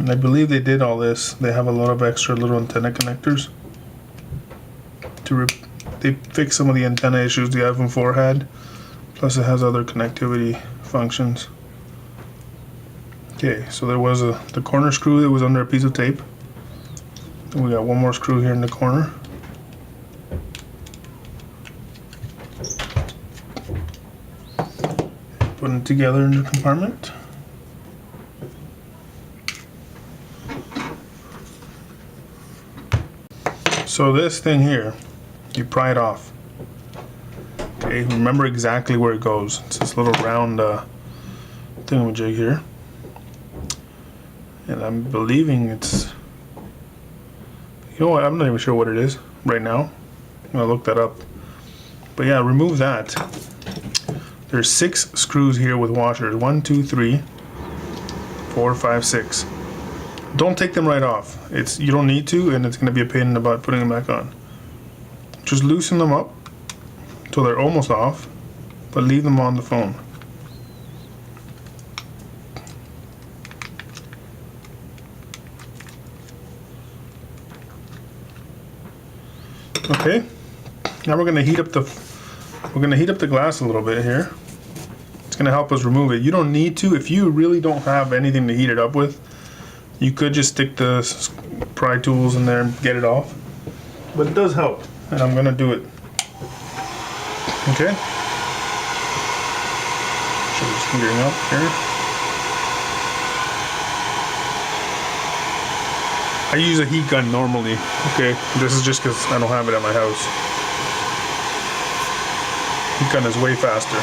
And I believe they did all this. They have a lot of extra little antenna connectors. They fixed some of the antenna issues the iPhone 4 had. Plus it has other connectivity functions. Okay, so there was the corner screw that was under a piece of tape. And we got one more screw here in the corner. Putting it together in the compartment. So this thing here, you pry it off. Okay, remember exactly where it goes. It's this little round thingamajig here. And I'm believing it's, you know what, I'm not even sure what it is right now. I'm gonna look that up. But yeah, remove that. There's 6 screws here with washers. 1, 2, 3, 4, 5, 6. Don't take them right off. You don't need to, and it's gonna be a pain in the butt putting them back on. Just loosen them up until they're almost off, but leave them on the phone. Okay. Now we're gonna heat up the glass a little bit here. It's gonna help us remove it. You don't need to. If you really don't have anything to heat it up with, you could just stick the pry tools in there and get it off. But it does help, and I'm gonna do it. Okay. So just heating up here. I use a heat gun normally. Okay, this is just because I don't have it at my house. Heat gun is way faster.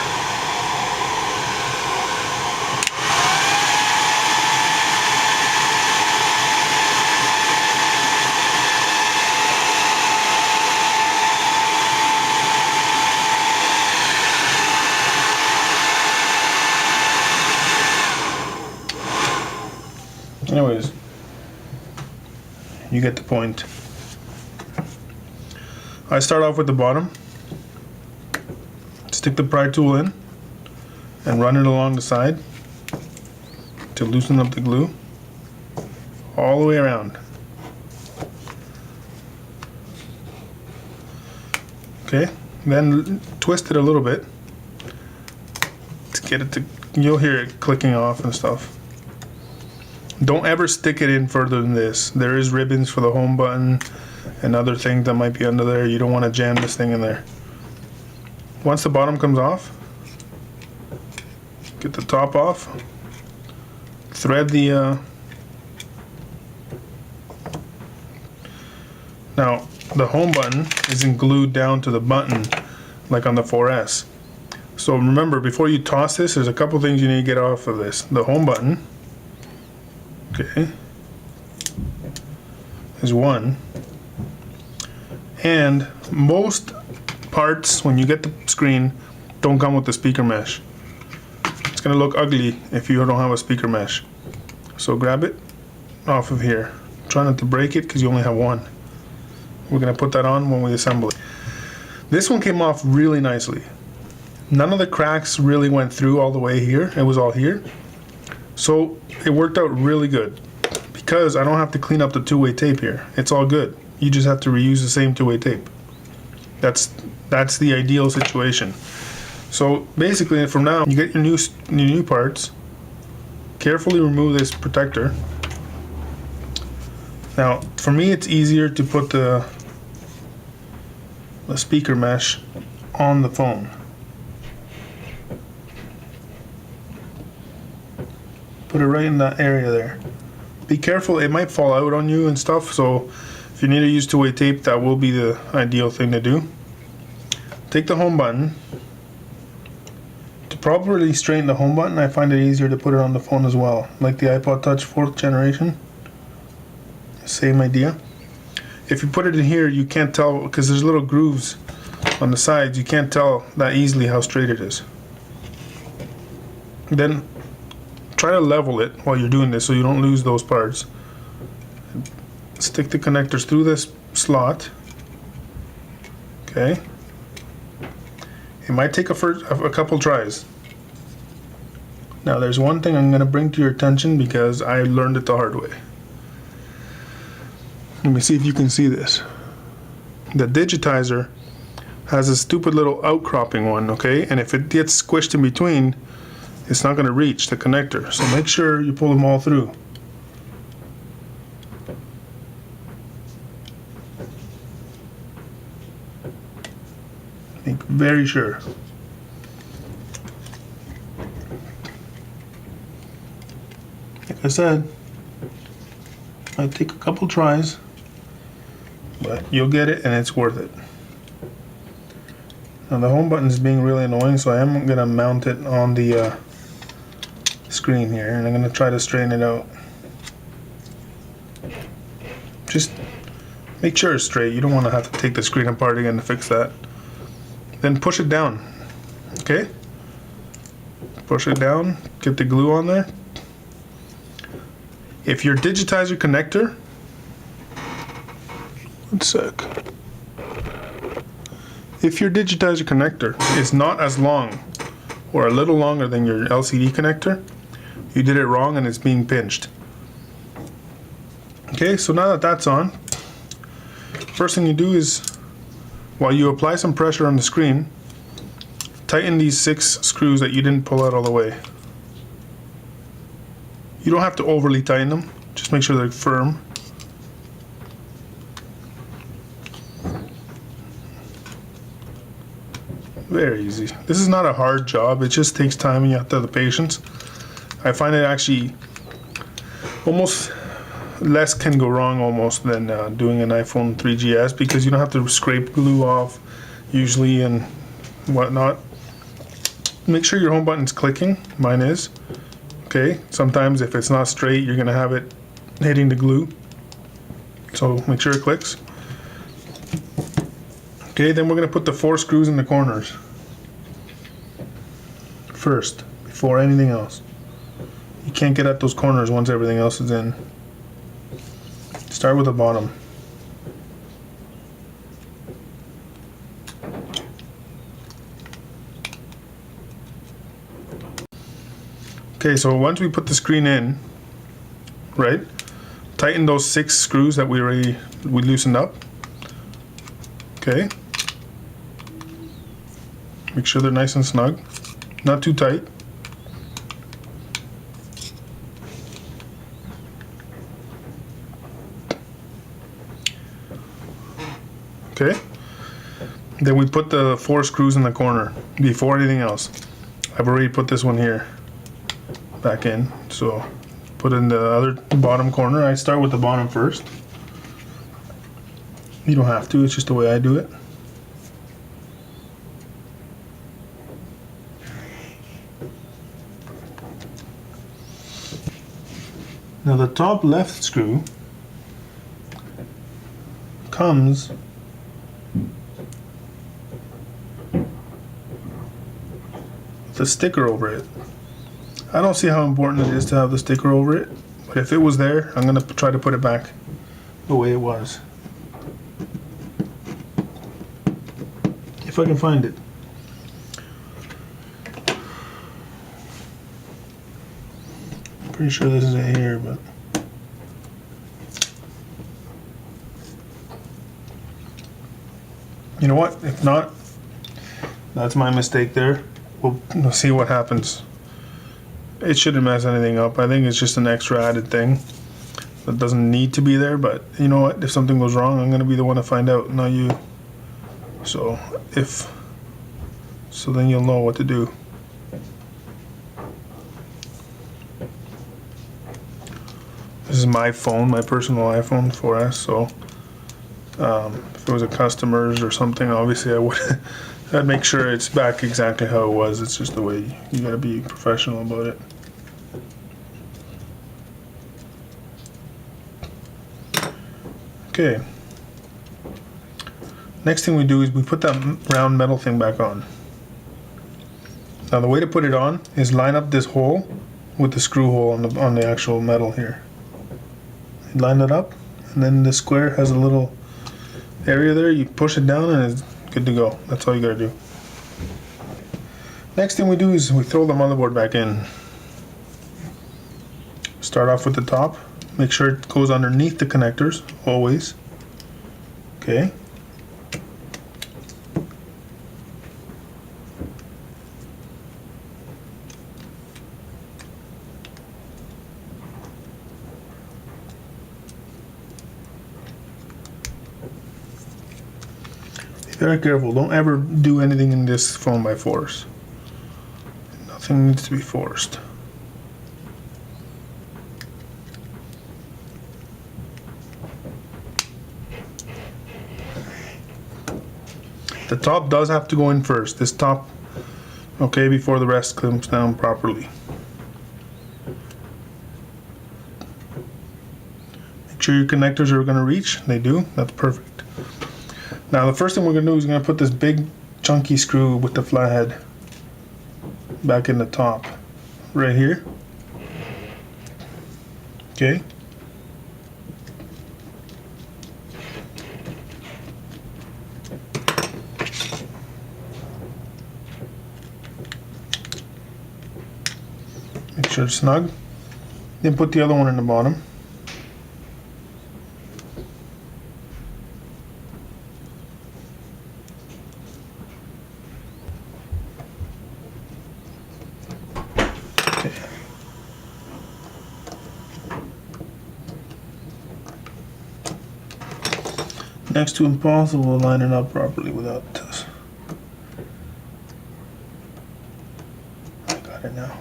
Anyways, you get the point. I start off with the bottom, stick the pry tool in, and run it along the side to loosen up the glue all the way around. Okay, then twist it a little bit to get it to, you'll hear it clicking off and stuff. Don't ever stick it in further than this. There is ribbons for the home button and other things that might be under there. You don't want to jam this thing in there. Once the bottom comes off, get the top off, thread the now the home button isn't glued down to the button like on the 4S. So remember, before you toss this, there's a couple things you need to get off of this. The home button, okay, is one. And most parts, when you get the screen, don't come with the speaker mesh. It's gonna look ugly if you don't have a speaker mesh. So grab it off of here. Try not to break it because you only have one. We're gonna put that on when we assemble it. This one came off really nicely. None of the cracks really went through all the way here. It was all here. So it worked out really good because I don't have to clean up the two-way tape here. It's all good. You just have to reuse the same two-way tape. That's the ideal situation. So basically, from now, you get your new parts. Carefully remove this protector. Now, for me, it's easier to put the speaker mesh on the phone. Put it right in that area there. Be careful, it might fall out on you and stuff, so if you need to use two-way tape, that will be the ideal thing to do. Take the home button. To properly straighten the home button, I find it easier to put it on the phone as well. Like the iPod Touch 4th generation. Same idea. If you put it in here, you can't tell, because there's little grooves on the sides, you can't tell that easily how straight it is. Then try to level it while you're doing this so you don't lose those parts. Stick the connectors through this slot. Okay. It might take a couple tries. Now there's one thing I'm going to bring to your attention because I learned it the hard way. Let me see if you can see this. The digitizer has a stupid little outcropping one, okay? And if it gets squished in between, it's not gonna reach the connector. So make sure you pull them all through. Make very sure. Like I said, might take a couple tries, but you'll get it and it's worth it. Now the home button is being really annoying, so I am gonna mount it on the screen here, and I'm gonna try to straighten it out. Just make sure it's straight. You don't want to have to take the screen apart again to fix that. Then push it down, okay? Push it down, get the glue on there. If your digitizer connector, one sec. If your digitizer connector is not as long or a little longer than your LCD connector, you did it wrong and it's being pinched. Okay, so now that that's on, first thing you do is, while you apply some pressure on the screen, tighten these 6 screws that you didn't pull out all the way. You don't have to overly tighten them, just make sure they're firm. Very easy. This is not a hard job, it just takes time and you have to have the patience. I find it actually almost less can go wrong almost than doing an iPhone 3GS, because you don't have to scrape glue off usually and whatnot. Make sure your home button's clicking. Mine is. Okay, sometimes if it's not straight, you're gonna have it hitting the glue. So make sure it clicks. Okay, then we're gonna put the 4 screws in the corners first, before anything else. You can't get at those corners once everything else is in. Start with the bottom. Okay, so once we put the screen in, right, tighten those 6 screws that we loosened up. Okay. Make sure they're nice and snug, not too tight. Okay. Then we put the 4 screws in the corner before anything else. I've already put this one here back in, so put in the other bottom corner. I start with the bottom first. You don't have to, it's just the way I do it. Now the top left screw comes with a sticker over it. I don't see how important it is to have the sticker over it, but if it was there, I'm gonna try to put it back the way it was. If I can find it. I'm pretty sure this is it here, but you know what? If not, that's my mistake there. We'll see what happens. It shouldn't mess anything up. I think it's just an extra added thing that doesn't need to be there, but you know what? If something goes wrong, I'm gonna be the one to find out, not you. So then you'll know what to do. This is my phone, my personal iPhone 4S, so if it was a customer's or something, obviously I'd make sure it's back exactly how it was. It's just the way you gotta be professional about it. Okay. Next thing we do is we put that round metal thing back on. Now the way to put it on is line up this hole with the screw hole on the actual metal here. You line it up, and then the square has a little area there. You push it down and it's good to go. That's all you gotta do. Next thing we do is we throw the motherboard back in. Start off with the top. Make sure it goes underneath the connectors, always. Okay. Be very careful. Don't ever do anything in this phone by force. Nothing needs to be forced. The top does have to go in first. This top, okay, before the rest comes down properly. Make sure your connectors are going to reach. They do. That's perfect. Now the first thing we're going to do is going to put this big chunky screw with the flathead back in the top, right here. Okay. Make sure it's snug. Then put the other one in the bottom. Okay. Next to impossible to line it up properly without this. I got it now.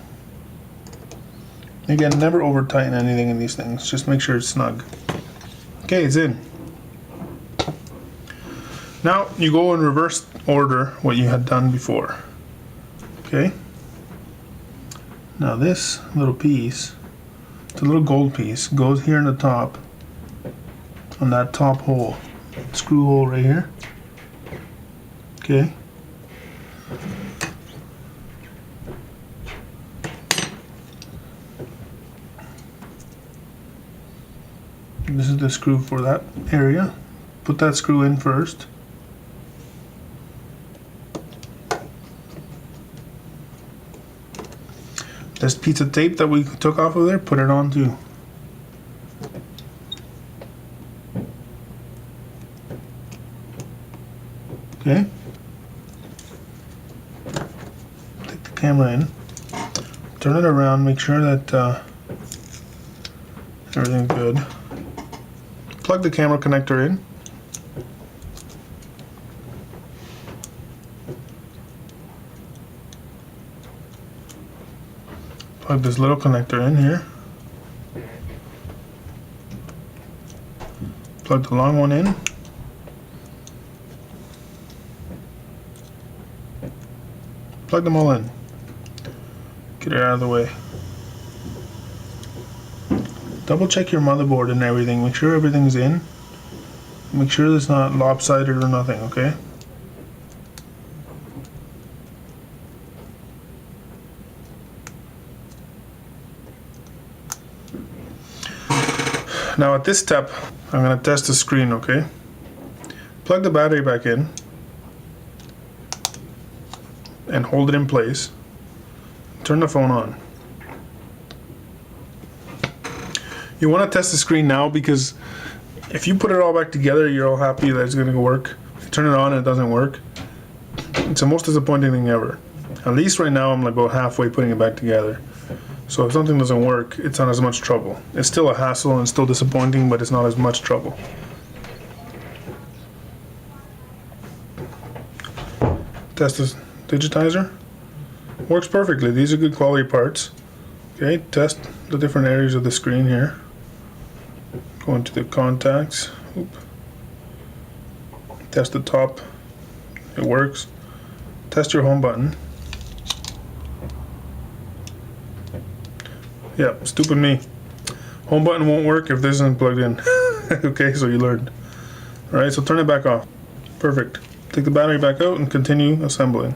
Again, never over tighten anything in these things. Just make sure it's snug. Okay, it's in. Now you go in reverse order what you had done before. Okay. Now this little piece, the little gold piece, goes here in the top on that top hole. Screw hole right here. Okay. This is the screw for that area. Put that screw in first. This piece of tape that we took off of there, put it on too. Okay. Take the camera in. Turn it around, make sure that everything's good. Plug the camera connector in. Plug this little connector in here. Plug the long one in. Plug them all in. Get it out of the way. Double check your motherboard and everything. Make sure everything's in. Make sure it's not lopsided or nothing, okay? Now at this step, I'm going to test the screen, okay? Plug the battery back in and hold it in place. Turn the phone on. You want to test the screen now because if you put it all back together, you're all happy that it's going to work. If you turn it on and it doesn't work, it's the most disappointing thing ever. At least right now I'm like about halfway putting it back together. So if something doesn't work, it's not as much trouble. It's still a hassle and still disappointing, but it's not as much trouble. Test this digitizer. Works perfectly. These are good quality parts. Okay, test the different areas of the screen here. Go into the contacts. Oop. Test the top. It works. Test your home button. Yeah, stupid me. Home button won't work if this isn't plugged in. Okay, so you learned. Alright, so turn it back off. Perfect. Take the battery back out and continue assembling.